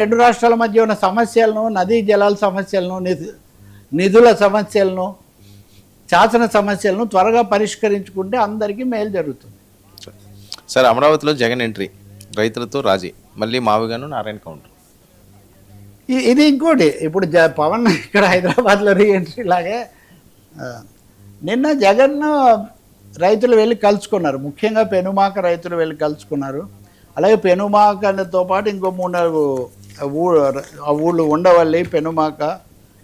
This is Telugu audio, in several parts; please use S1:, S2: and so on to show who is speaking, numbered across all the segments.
S1: రెండు రాష్ట్రాల మధ్య ఉన్న సమస్యలను, నదీ జలాల సమస్యలను, నిధుల సమస్యలను, శాసన సమస్యలను త్వరగా పరిష్కరించుకుంటే అందరికీ మేలు జరుగుతుంది.
S2: సార్, అమరావతిలో జగన్ ఎంట్రీ, రైతులతో రాజీ, మళ్ళీ మావిగాను నారాయణ కౌంటర్.
S1: ఇది ఇంకోటి. ఇప్పుడు పవన్ ఇక్కడ హైదరాబాద్లో రీఎంట్రీ లాగే నిన్న జగన్ రైతులు వెళ్ళి కలుసుకున్నారు. ముఖ్యంగా పెనుమాక రైతులు వెళ్ళి కలుసుకున్నారు. అలాగే పెనుమాకతో పాటు ఇంకో 3-4 ఊళ్ళు, ఉండవల్లి, పెనుమాక,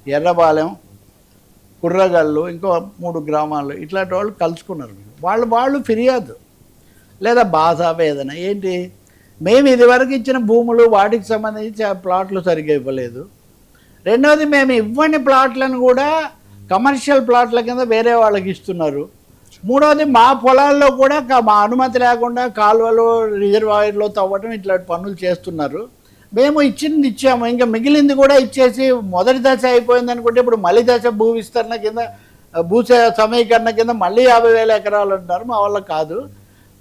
S1: ఎర్రబాలెం, కుర్రగల్లు, ఇంకో 3 గ్రామాలు, ఇట్లాంటి వాళ్ళు కలుసుకున్నారు. వాళ్ళు ఫిర్యాదు లేదా బాధ వేదన ఏంటి, మేము ఇదివరకు ఇచ్చిన భూములు వాటికి సంబంధించి ఆ ప్లాట్లు సరిగ్గా ఇవ్వలేదు. రెండవది, మేము ఇవ్వని ప్లాట్లను కూడా కమర్షియల్ ప్లాట్ల కింద వేరే వాళ్ళకి ఇస్తున్నారు. మూడవది, మా పొలాల్లో కూడా మా అనుమతి లేకుండా కాలువలు, రిజర్వాయర్లో తవ్వటం, ఇట్లాంటి పనులు చేస్తున్నారు. మేము ఇచ్చింది ఇచ్చాము, ఇంకా మిగిలింది కూడా ఇచ్చేసి మొదటి దశ అయిపోయింది అనుకుంటే ఇప్పుడు మళ్ళీ దశ భూ విస్తరణ కింద, భూ సమీకరణ కింద మళ్ళీ 50,000 ఎకరాలు అంటారు. మా వల్ల కాదు,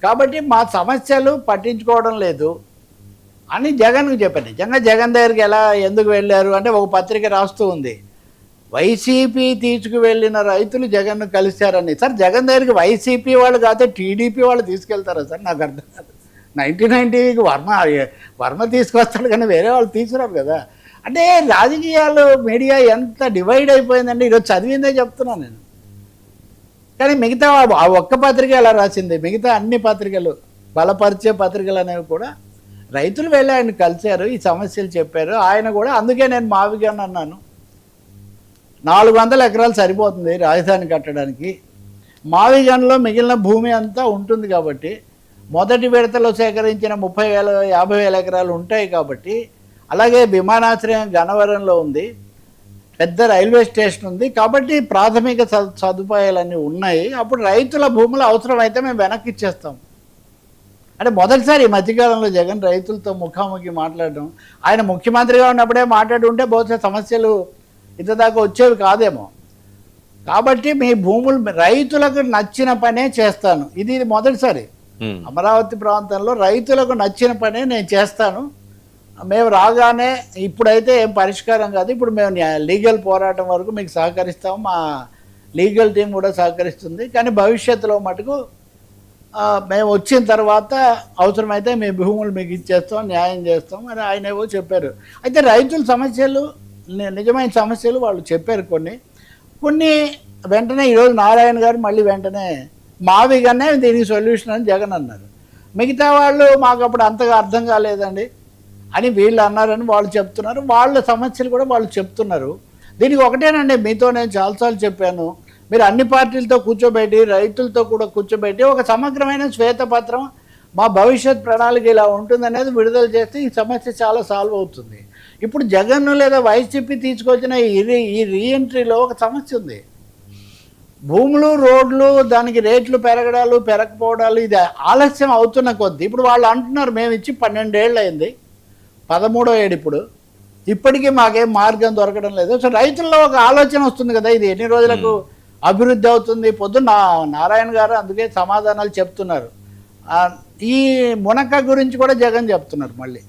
S1: కాబట్టి మా సమస్యలు పట్టించుకోవడం లేదు అని జగన్కు చెప్పాను. నిజంగా జగన్ దగ్గరికి ఎందుకు వెళ్ళారు అంటే, ఒక పత్రిక రాస్తూ ఉంది, వైసీపీ తీసుకువెళ్ళిన రైతులు జగన్ను కలిశారని. సార్, జగన్ దగ్గరికి వైసీపీ వాళ్ళు కాకపోతే టీడీపీ వాళ్ళు తీసుకెళ్తారా సార్? నాకు అర్థం కాదు. 1990కి వర్మ తీసుకొస్తాడు కానీ వేరే వాళ్ళు తీసుకురారు కదా. అంటే రాజకీయాలు, మీడియా ఎంత డివైడ్ అయిపోయిందంటే ఈరోజు చదివిందే చెప్తున్నాను నేను. కానీ మిగతా ఆ ఒక్క పత్రిక ఎలా రాసింది, మిగతా అన్ని పత్రికలు, బలపరిచే పత్రికలు అనేవి కూడా రైతులు వెళ్ళి ఆయన కలిశారు, ఈ సమస్యలు చెప్పారు. ఆయన కూడా, అందుకే నేను మావిగాను అన్నాను, 400 ఎకరాలు సరిపోతుంది రాజధాని కట్టడానికి. మావిగన్లో మిగిలిన భూమి అంతా ఉంటుంది కాబట్టి, మొదటి విడతలో సేకరించిన 30,000-50,000 ఎకరాలు ఉంటాయి కాబట్టి, అలాగే విమానాశ్రయం గన్నవరంలో ఉంది, పెద్ద రైల్వే స్టేషన్ ఉంది కాబట్టి ప్రాథమిక సదుపాయాలన్నీ ఉన్నాయి. అప్పుడు రైతుల భూములు అవసరమైతే మేము వెనక్కి ఇచ్చేస్తాం. అంటే మొదటిసారి ఈ మధ్యకాలంలో జగన్ రైతులతో ముఖాముఖి మాట్లాడడం. ఆయన ముఖ్యమంత్రిగా ఉన్నప్పుడే మాట్లాడి ఉంటే బహుశా సమస్యలు ఇంతదాకా వచ్చేవి కాదేమో. కాబట్టి మీ భూములు రైతులకు నచ్చిన పనే చేస్తాను, ఇది మొదటిసారి అమరావతి ప్రాంతంలో రైతులకు నచ్చిన పనే నేను చేస్తాను. మేము రాగానే, ఇప్పుడైతే ఏం పరిష్కారం కాదు, ఇప్పుడు మేము లీగల్ పోరాటం వరకు మీకు సహకరిస్తాము, మా లీగల్ టీం కూడా సహకరిస్తుంది, కానీ భవిష్యత్తులో మటుకు మేము వచ్చిన తర్వాత అవసరమైతే మీ భూములు మీకు ఇచ్చేస్తాం, న్యాయం చేస్తాం అని ఆయన ఏవో చెప్పారు. అయితే రైతుల సమస్యలు, నిజమైన సమస్యలు వాళ్ళు చెప్పారు. కొన్ని వెంటనే ఈరోజు నారాయణ గారు మళ్ళీ వెంటనే మావిగానే దీనికి సొల్యూషన్ అని జగన్ అన్నారు. మిగతా వాళ్ళు మాకు అప్పుడు అంతగా అర్థం కాలేదండి అని వీళ్ళు అన్నారని వాళ్ళు చెప్తున్నారు. వాళ్ళ సమస్యలు కూడా వాళ్ళు చెప్తున్నారు. దీనికి ఒకటేనండి, మీతో నేను చాలాసార్లు చెప్పాను, మీరు అన్ని పార్టీలతో కూర్చోబెట్టి, రైతులతో కూడా కూర్చోబెట్టి ఒక సమగ్రమైన శ్వేతపత్రం, మా భవిష్యత్ ప్రణాళిక ఇలా ఉంటుందనేది విడుదల చేస్తే ఈ సమస్య చాలా సాల్వ్ అవుతుంది. ఇప్పుడు జగన్ లేదా వైసీపీ తీసుకొచ్చిన ఈ రీఎంట్రీలో ఒక సమస్య ఉంది. భూములు, రోడ్లు, దానికి రేట్లు పెరగడాలు, పెరగకపోవడాలు, ఇది ఆలస్యం అవుతున్న కొద్దీ ఇప్పుడు వాళ్ళు అంటున్నారు, మేము ఇచ్చి 12 ఏళ్ళు అయింది, 13వ ఏడు ఇప్పుడు, ఇప్పటికీ మాకేం మార్గం దొరకడం లేదు. సో రైతుల్లో ఒక ఆలోచన వస్తుంది కదా, ఇది ఎన్ని రోజులకు అభివృద్ధి అవుతుంది. పొద్దున్న నారాయణ గారు అందుకే సమాధానాలు చెప్తున్నారు. ఈ మునక గురించి కూడా జగన్ చెప్తున్నారు. మళ్ళీ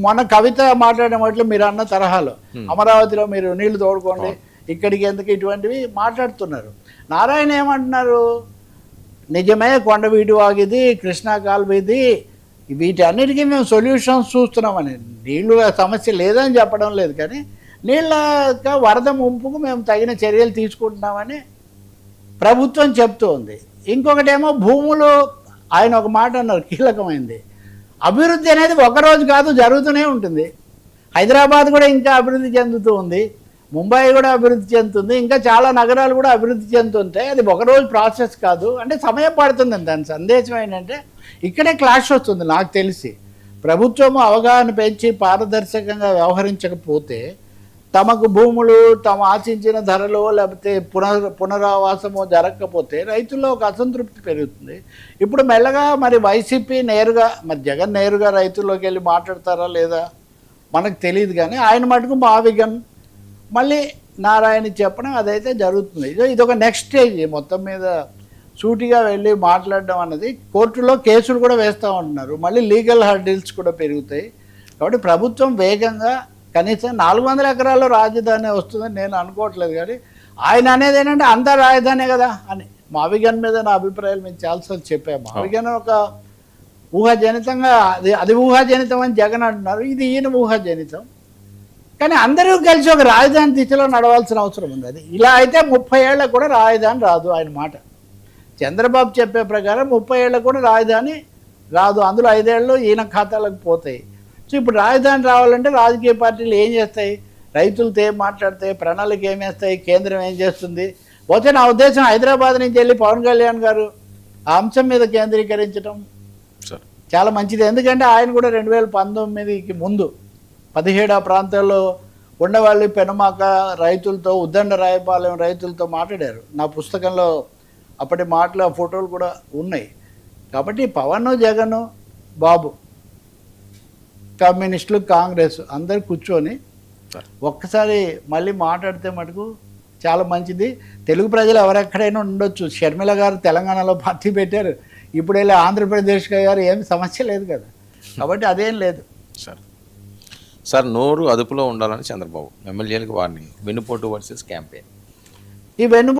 S1: మొన్న కవిత మాట్లాడినట్లు మీరు అన్న తరహాలో అమరావతిలో మీరు నీళ్లు తోడుకోండి, ఇక్కడికి ఎందుకు, ఇటువంటివి మాట్లాడుతున్నారు. నారాయణ ఏమంటున్నారు, నిజమే కొండవీటి వాగిది, కృష్ణా కాలువది, వీటన్నిటికీ మేము సొల్యూషన్స్ చూస్తున్నామని. నీళ్ళు సమస్య లేదని చెప్పడం లేదు, కానీ నీళ్ళ వరద ముంపుకు మేము తగిన చర్యలు తీసుకుంటున్నామని ప్రభుత్వం చెప్తూ ఉంది. ఇంకొకటేమో భూములు, ఆయన ఒక మాట అన్నారు కీలకమైంది, అభివృద్ధి అనేది ఒకరోజు కాదు, జరుగుతూనే ఉంటుంది. హైదరాబాద్ కూడా ఇంకా అభివృద్ధి చెందుతూ ఉంది, ముంబై కూడా అభివృద్ధి చెందుతుంది, ఇంకా చాలా నగరాలు కూడా అభివృద్ధి చెందుతుంటాయి. అది ఒకరోజు ప్రాసెస్ కాదు, అంటే సమయం పడుతుందని దాని సందేశం ఏంటంటే, ఇక్కడే క్లాష్ వస్తుంది. నాకు తెలిసి ప్రభుత్వం అవగాహన పెంచి పారదర్శకంగా వ్యవహరించకపోతే, తమకు భూములు తమ ఆశించిన ధరలో లేకపోతే పునరావాసమో జరగకపోతే రైతుల్లో ఒక అసంతృప్తి పెరుగుతుంది. ఇప్పుడు మెల్లగా మరి వైసీపీ నేరుగా, మరి జగన్ నేరుగా రైతుల్లోకి వెళ్ళి మాట్లాడతారా లేదా మనకు తెలియదు, కానీ ఆయన మటుకు మావిగన్ మళ్ళీ నారాయణ చెప్పడం అదైతే జరుగుతుంది. ఇదొక నెక్స్ట్ స్టేజ్. మొత్తం మీద సూటిగా వెళ్ళి మాట్లాడడం అన్నది, కోర్టులో కేసులు కూడా వేస్తూ ఉంటున్నారు, మళ్ళీ లీగల్ హర్డిల్స్ కూడా పెరుగుతాయి. కాబట్టి ప్రభుత్వం వేగంగా కనీసం 400 ఎకరాల్లో రాజధాని వస్తుందని నేను అనుకోవట్లేదు. కానీ ఆయన అనేది ఏంటంటే అంతా రాజధానే కదా అని. మావిగన్ మీద నా అభిప్రాయాలు మేము చాలాసార్లు చెప్పాము. మావిగన్ ఒక ఊహాజనితంగా అది ఊహాజనితం అని జగన్ అంటున్నారు, ఇది ఈయన ఊహాజనితం. కానీ అందరూ కలిసి ఒక రాజధాని దిశలో నడవాల్సిన అవసరం ఉంది. అది ఇలా అయితే 30 ఏళ్ళకు కూడా రాజధాని రాదు. ఆయన మాట చంద్రబాబు చెప్పే ప్రకారం 30 ఏళ్ళకు కూడా రాజధాని రాదు, అందులో 5 ఏళ్ళు ఈయన ఖాతాలకు పోతాయి. సో ఇప్పుడు రాజధాని రావాలంటే రాజకీయ పార్టీలు ఏం చేస్తాయి? రైతులతో ఏం మాట్లాడతాయి? ప్రణాళిక ఏం వేస్తాయి? కేంద్రం ఏం చేస్తుంది? పోతే నా ఉద్దేశం హైదరాబాద్ నుంచి వెళ్ళి పవన్ కళ్యాణ్ గారు ఆ అంశం మీద కేంద్రీకరించడం చాలా మంచిది. ఎందుకంటే ఆయన కూడా 2019కి ముందు 17 ఆ ప్రాంతాల్లో ఉండవాళ్ళు పెనుమాక రైతులతో, ఉద్దండ రాయపాలెం రైతులతో మాట్లాడారు. నా పుస్తకంలో అప్పటి మాటలు ఆ ఫోటోలు కూడా ఉన్నాయి. కాబట్టి పవన్, జగన్, బాబు, కమ్యూనిస్టులు, కాంగ్రెస్ అందరు కూర్చొని ఒక్కసారి మళ్ళీ మాట్లాడితే మటుకు చాలా మంచిది. తెలుగు ప్రజలు ఎవరెక్కడైనా ఉండొచ్చు. షర్మిల గారు తెలంగాణలో పార్టీ పెట్టారు, ఇప్పుడు వెళ్ళి ఆంధ్రప్రదేశ్కి అయ్యారు, ఏమి సమస్య లేదు కదా. కాబట్టి అదేం లేదు.
S2: సార్ నోరు అదుపులో ఉండాలని చంద్రబాబు ఎమ్మెల్యేలకు వార్నింగ్. వెన్నుపోటు వర్సెస్ క్యాంపెయిన్.
S1: ఈ వెన్ను